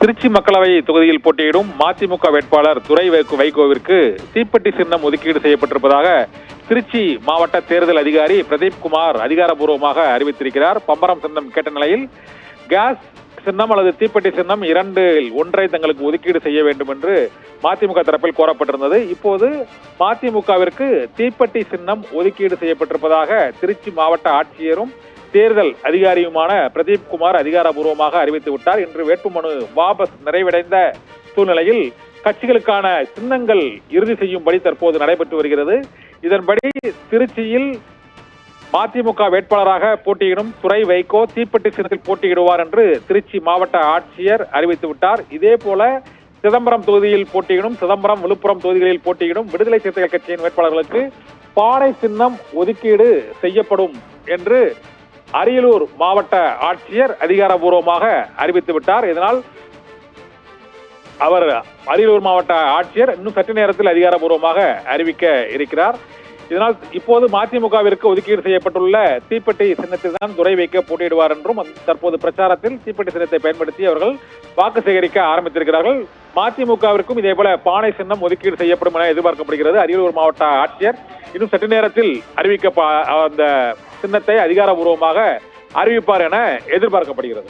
திருச்சி மக்களவை தொகுதியில் போட்டியிடும் மதிமுக வேட்பாளர் துரை வைகோவிற்கு தீப்பெட்டி சின்னம் ஒதுக்கீடு செய்யப்பட்டிருப்பதாக திருச்சி மாவட்ட தேர்தல் அதிகாரி பிரதீப் குமார் அதிகாரப்பூர்வமாக அறிவித்திருக்கிறார். பம்பரம் சின்னம் கேட்ட நிலையில் கேஸ் சின்னம் அல்லது தீப்பெட்டி சின்னம் இரண்டில் ஒன்றை தங்களுக்கு ஒதுக்கீடு செய்ய வேண்டும் என்று மதிமுக தரப்பில் கோரப்பட்டிருந்தது. இப்போது மதிமுகவிற்கு தீப்பெட்டி சின்னம் ஒதுக்கீடு செய்யப்பட்டிருப்பதாக திருச்சி மாவட்ட ஆட்சியரும் தேர்தல் அதிகாரியுமான பிரதீப் குமார் அதிகாரப்பூர்வமாக அறிவித்து விட்டார். இன்று வேட்புமனு வாபஸ் நிறைவடைந்த சூழ்நிலையில் கட்சிகளுக்கான சின்னங்கள் இறுதி செய்யும்படி தற்போது நடைபெற்று வருகிறது. இதன்படி திருச்சியில் மதிமுக வேட்பாளராக போட்டியிடும் துரை வைகோ தீப்பெட்டி சின்னத்தில் போட்டியிடுவார் என்று திருச்சி மாவட்ட ஆட்சியர் அறிவித்து விட்டார். இதே போல சிதம்பரம் தொகுதியில் போட்டியிடும் சிதம்பரம், விழுப்புரம் தொகுதிகளில் போட்டியிடும் விடுதலை சிறுத்தைகள் கட்சியின் வேட்பாளர்களுக்கு பானை சின்னம் ஒதுக்கீடு செய்யப்படும் என்று அரியலூர் மாவட்ட ஆட்சியர் அதிகாரப்பூர்வமாக அறிவித்து விட்டார். இதனால் அவர் அரியலூர் மாவட்ட ஆட்சியர் இன்னும் சற்று நேரத்தில் அதிகாரப்பூர்வமாக அறிவிக்க இருக்கிறார். இதனால் இப்போது மதிமுகவிற்கு ஒதுக்கீடு செய்யப்பட்டுள்ள தீப்பெட்டி சின்னத்தில் தான் துரை வைக்க போட்டியிடுவார் என்றும் தற்போது பிரச்சாரத்தில் தீப்பெட்டி சின்னத்தை பயன்படுத்தி அவர்கள் வாக்கு சேகரிக்க ஆரம்பித்திருக்கிறார்கள். மதிமுகவிற்கும் இதே போல பானை சின்னம் ஒதுக்கீடு செய்யப்படும் என எதிர்பார்க்கப்படுகிறது. அரியலூர் மாவட்ட ஆட்சியர் இன்னும் சற்று நேரத்தில் அந்த சின்னத்தை அதிகாரப்பூர்வமாக அறிவிப்பார் என எதிர்பார்க்கப்படுகிறது.